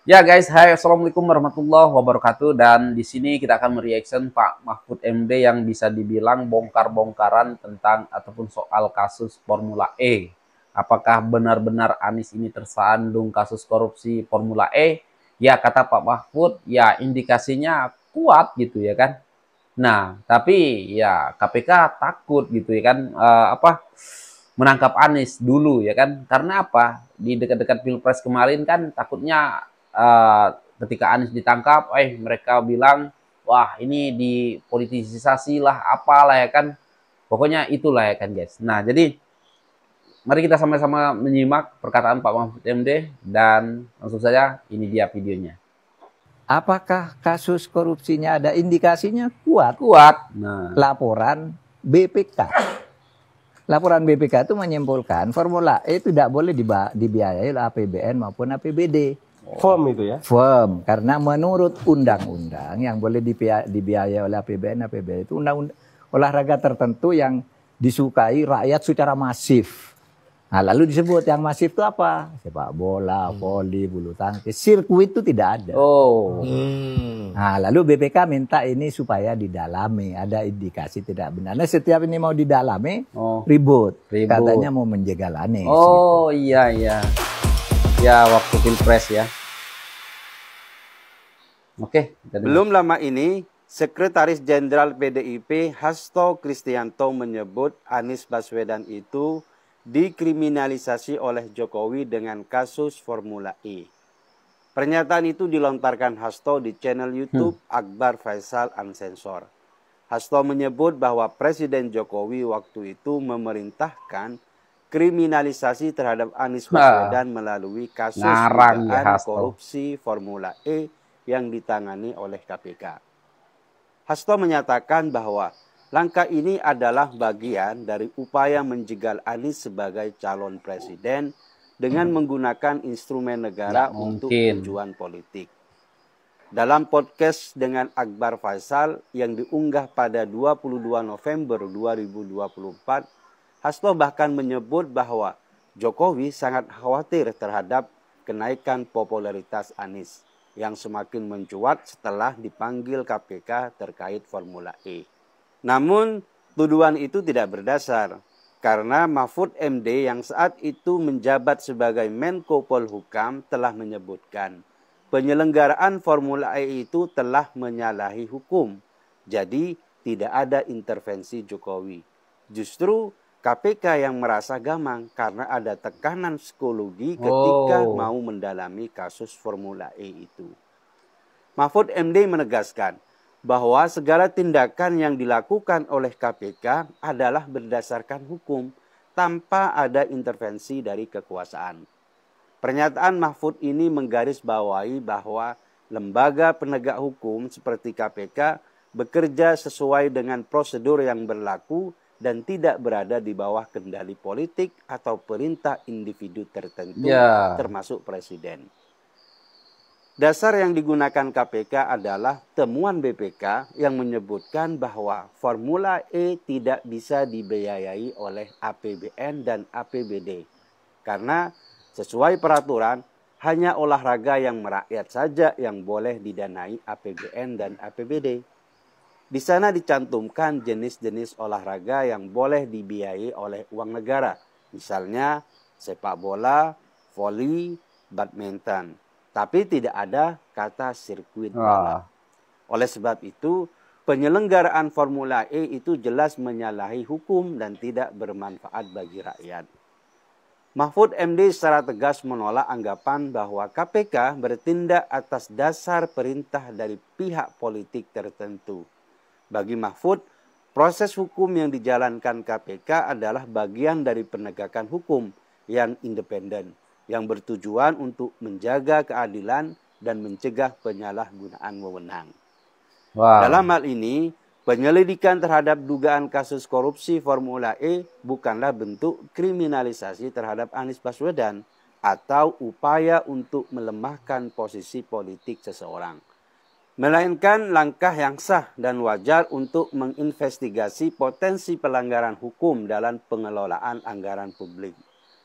Ya guys, hai assalamualaikum warahmatullahi wabarakatuh. Dan di sini kita akan mereaction Pak Mahfud MD yang bisa dibilang bongkar-bongkaran tentang ataupun soal kasus Formula E. Apakah benar-benar Anies ini tersandung kasus korupsi Formula E? Ya kata Pak Mahfud, ya indikasinya kuat gitu ya kan. Nah, tapi ya KPK takut gitu ya kan, menangkap Anies dulu ya kan. Karena apa? Di dekat-dekat Pilpres kemarin kan takutnya eh, ketika Anies ditangkap, mereka bilang, wah ini dipolitisasi lah, apalah ya kan. Pokoknya itulah ya kan guys. Nah, jadi mari kita sama-sama menyimak perkataan Pak Mahfud MD dan langsung saja ini dia videonya. Apakah kasus korupsinya ada indikasinya kuat? Kuat. Nah, Laporan BPK. Laporan BPK itu menyimpulkan Formula E tidak boleh dibiayai oleh APBN maupun APBD. Firm itu ya? Firm, karena menurut undang-undang yang boleh dibiayai oleh APBN, APBD itu undang-undang olahraga tertentu yang disukai rakyat secara masif. Nah, lalu disebut yang masif itu apa? Sepak bola, voli, bulu tangkis, sirkuit itu tidak ada. oh, Nah, lalu BPK minta ini supaya didalami, ada indikasi tidak benar. Nah, setiap ini mau didalami, oh, ribut. ribut. Katanya mau menjegal Anies. Oh iya iya. Ya waktu Pilpres ya. Oke, Belum lama ini, Sekretaris Jenderal PDIP Hasto Kristianto menyebut Anies Baswedan itu dikriminalisasi oleh Jokowi dengan kasus Formula E. Pernyataan itu dilontarkan Hasto di channel YouTube Akbar Faisal Unsensor. Hasto menyebut bahwa Presiden Jokowi waktu itu memerintahkan kriminalisasi terhadap Anies Baswedan melalui kasus ngarang ya dugaan Hasto. korupsi Formula E yang ditangani oleh KPK. Hasto menyatakan bahwa langkah ini adalah bagian dari upaya menjegal Anies sebagai calon presiden dengan menggunakan instrumen negara untuk tujuan politik. Dalam podcast dengan Akbar Faisal yang diunggah pada 22 November 2024, Hasto bahkan menyebut bahwa Jokowi sangat khawatir terhadap kenaikan popularitas Anies yang semakin mencuat setelah dipanggil KPK terkait Formula E. Namun, tuduhan itu tidak berdasar karena Mahfud MD yang saat itu menjabat sebagai Menko Polhukam telah menyebutkan penyelenggaraan Formula E itu telah menyalahi hukum. Jadi, tidak ada intervensi Jokowi. Justru KPK yang merasa gamang karena ada tekanan psikologi ketika mau mendalami kasus Formula E itu. Mahfud MD menegaskan bahwa segala tindakan yang dilakukan oleh KPK adalah berdasarkan hukum tanpa ada intervensi dari kekuasaan. Pernyataan Mahfud ini menggarisbawahi bahwa lembaga penegak hukum seperti KPK bekerja sesuai dengan prosedur yang berlaku dan tidak berada di bawah kendali politik atau perintah individu tertentu, termasuk presiden. Dasar yang digunakan KPK adalah temuan BPK yang menyebutkan bahwa Formula E tidak bisa dibiayai oleh APBN dan APBD. Karena sesuai peraturan, hanya olahraga yang merakyat saja yang boleh didanai APBN dan APBD. Di sana dicantumkan jenis-jenis olahraga yang boleh dibiayai oleh uang negara. Misalnya sepak bola, voli, badminton. Tapi tidak ada kata sirkuit balap. Oleh sebab itu, penyelenggaraan Formula E itu jelas menyalahi hukum dan tidak bermanfaat bagi rakyat. Mahfud MD secara tegas menolak anggapan bahwa KPK bertindak atas dasar perintah dari pihak politik tertentu. Bagi Mahfud, proses hukum yang dijalankan KPK adalah bagian dari penegakan hukum yang independen, yang bertujuan untuk menjaga keadilan dan mencegah penyalahgunaan wewenang. Dalam hal ini, penyelidikan terhadap dugaan kasus korupsi Formula E bukanlah bentuk kriminalisasi terhadap Anies Baswedan atau upaya untuk melemahkan posisi politik seseorang, melainkan langkah yang sah dan wajar untuk menginvestigasi potensi pelanggaran hukum dalam pengelolaan anggaran publik.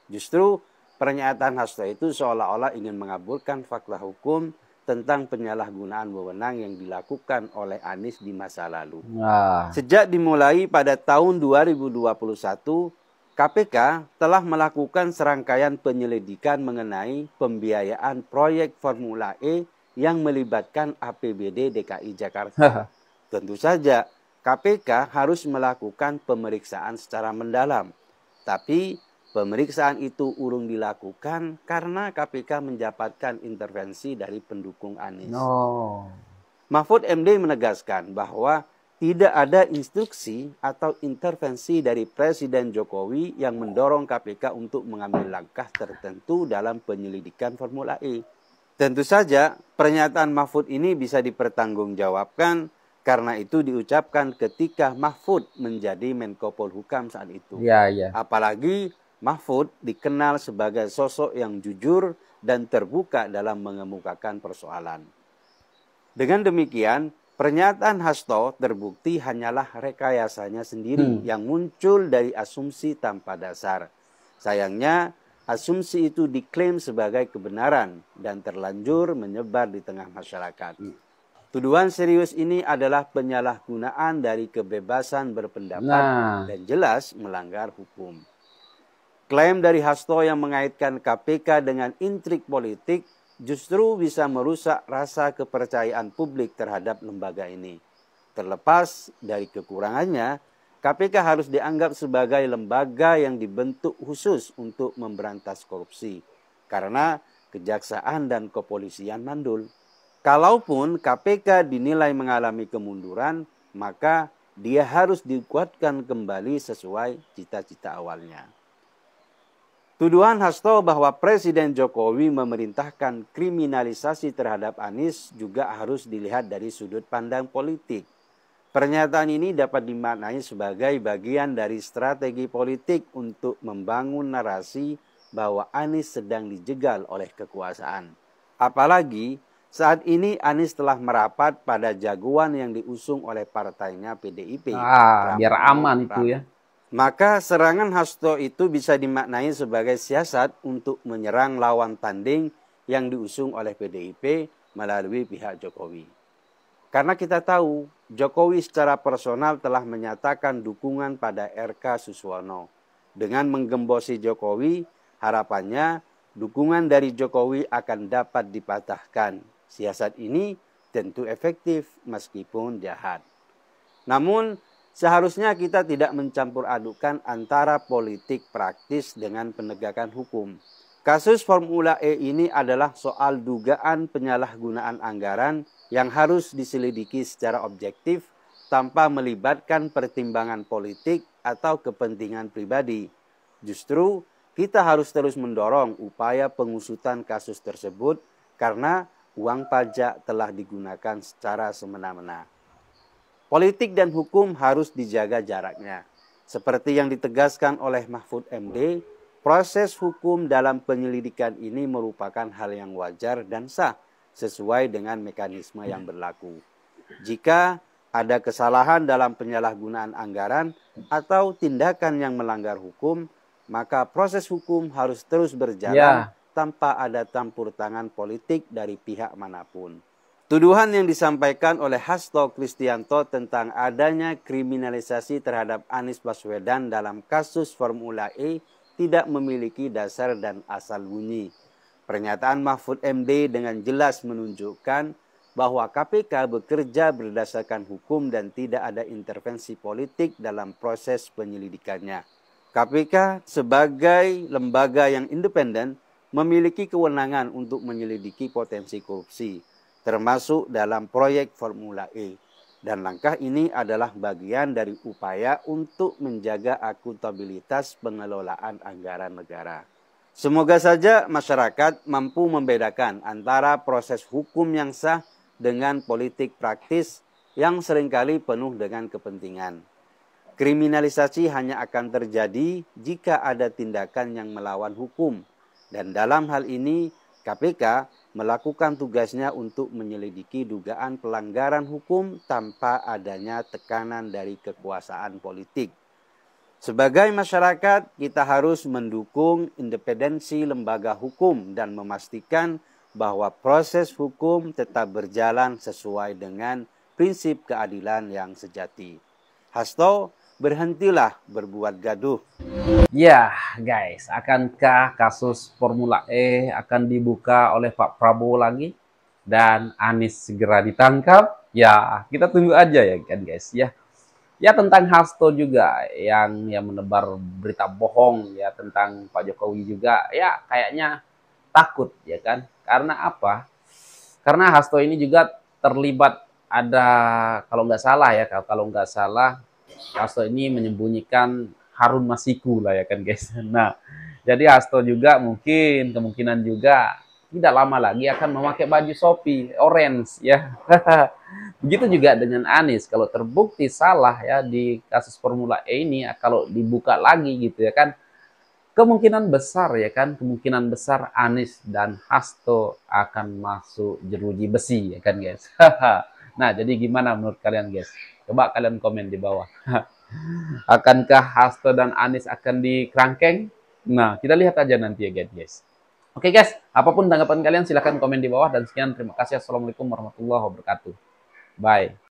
Justru pernyataan Hasto itu seolah-olah ingin mengaburkan fakta hukum tentang penyalahgunaan wewenang yang dilakukan oleh Anies di masa lalu. Nah, Sejak dimulai pada tahun 2021, KPK telah melakukan serangkaian penyelidikan mengenai pembiayaan proyek Formula E yang melibatkan APBD DKI Jakarta. Tentu saja KPK harus melakukan pemeriksaan secara mendalam. Tapi pemeriksaan itu urung dilakukan karena KPK mendapatkan intervensi dari pendukung Anies. no. Mahfud MD menegaskan bahwa tidak ada instruksi atau intervensi dari Presiden Jokowi yang mendorong KPK untuk mengambil langkah tertentu dalam penyelidikan Formula E. Tentu saja pernyataan Mahfud ini bisa dipertanggungjawabkan karena itu diucapkan ketika Mahfud menjadi Menko Polhukam saat itu. Iya, iya. Apalagi Mahfud dikenal sebagai sosok yang jujur dan terbuka dalam mengemukakan persoalan. Dengan demikian, pernyataan Hasto terbukti hanyalah rekayasanya sendiri yang muncul dari asumsi tanpa dasar. Sayangnya, asumsi itu diklaim sebagai kebenaran dan terlanjur menyebar di tengah masyarakat. Tuduhan serius ini adalah penyalahgunaan dari kebebasan berpendapat dan jelas melanggar hukum. Klaim dari Hasto yang mengaitkan KPK dengan intrik politik justru bisa merusak rasa kepercayaan publik terhadap lembaga ini. Terlepas dari kekurangannya, KPK harus dianggap sebagai lembaga yang dibentuk khusus untuk memberantas korupsi, karena kejaksaan dan kepolisian mandul. Kalaupun KPK dinilai mengalami kemunduran, maka dia harus dikuatkan kembali sesuai cita-cita awalnya. Tuduhan Hasto bahwa Presiden Jokowi memerintahkan kriminalisasi terhadap Anies juga harus dilihat dari sudut pandang politik. Pernyataan ini dapat dimaknai sebagai bagian dari strategi politik untuk membangun narasi bahwa Anies sedang dijegal oleh kekuasaan. Apalagi saat ini Anies telah merapat pada jagoan yang diusung oleh partainya PDIP. Biar aman itu ya. Maka serangan Hasto itu bisa dimaknai sebagai siasat untuk menyerang lawan tanding yang diusung oleh PDIP melalui pihak Jokowi. Karena kita tahu Jokowi secara personal telah menyatakan dukungan pada RK Suswono. Dengan menggembosi Jokowi, harapannya dukungan dari Jokowi akan dapat dipatahkan. Siasat ini tentu efektif meskipun jahat. Namun seharusnya kita tidak mencampur adukan antara politik praktis dengan penegakan hukum. Kasus Formula E ini adalah soal dugaan penyalahgunaan anggaran yang harus diselidiki secara objektif tanpa melibatkan pertimbangan politik atau kepentingan pribadi. Justru kita harus terus mendorong upaya pengusutan kasus tersebut karena uang pajak telah digunakan secara semena-mena. Politik dan hukum harus dijaga jaraknya. Seperti yang ditegaskan oleh Mahfud MD, proses hukum dalam penyelidikan ini merupakan hal yang wajar dan sah sesuai dengan mekanisme yang berlaku. Jika ada kesalahan dalam penyalahgunaan anggaran atau tindakan yang melanggar hukum, maka proses hukum harus terus berjalan tanpa ada campur tangan politik dari pihak manapun. Tuduhan yang disampaikan oleh Hasto Kristianto tentang adanya kriminalisasi terhadap Anies Baswedan dalam kasus Formula E tidak memiliki dasar dan asal bunyi. Pernyataan Mahfud MD dengan jelas menunjukkan bahwa KPK bekerja berdasarkan hukum dan tidak ada intervensi politik dalam proses penyelidikannya. KPK sebagai lembaga yang independen memiliki kewenangan untuk menyelidiki potensi korupsi, termasuk dalam proyek Formula E. Dan langkah ini adalah bagian dari upaya untuk menjaga akuntabilitas pengelolaan anggaran negara. Semoga saja masyarakat mampu membedakan antara proses hukum yang sah dengan politik praktis yang seringkali penuh dengan kepentingan. Kriminalisasi hanya akan terjadi jika ada tindakan yang melawan hukum. Dan dalam hal ini, KPK melakukan tugasnya untuk menyelidiki dugaan pelanggaran hukum tanpa adanya tekanan dari kekuasaan politik. Sebagai masyarakat, kita harus mendukung independensi lembaga hukum dan memastikan bahwa proses hukum tetap berjalan sesuai dengan prinsip keadilan yang sejati. Hasto, berhentilah berbuat gaduh. Ya, guys, akankah kasus Formula E akan dibuka oleh Pak Prabowo lagi dan Anies segera ditangkap? Ya, kita tunggu aja ya kan, guys ya. Ya, tentang Hasto juga yang menebar berita bohong ya tentang Pak Jokowi juga, ya kayaknya takut ya kan. Karena apa? Karena Hasto ini juga terlibat, ada, kalau nggak salah ya, kalau nggak salah Hasto ini menyembunyikan Harun Masiku lah ya kan, guys. Nah, jadi Hasto juga mungkin kemungkinan juga tidak lama lagi akan memakai baju Shopee orange ya. Begitu juga dengan Anies, kalau terbukti salah ya di kasus Formula E ini, kalau dibuka lagi gitu ya kan, kemungkinan besar ya kan, kemungkinan besar Anies dan Hasto akan masuk jeruji besi ya kan, guys. Nah, jadi gimana menurut kalian, guys? Coba kalian komen di bawah. Akankah Hasto dan Anies akan dikerangkeng? Nah, kita lihat aja nanti ya, guys. Oke, guys, apapun tanggapan kalian silahkan komen di bawah, dan sekian, terima kasih. Assalamualaikum warahmatullahi wabarakatuh. Bye.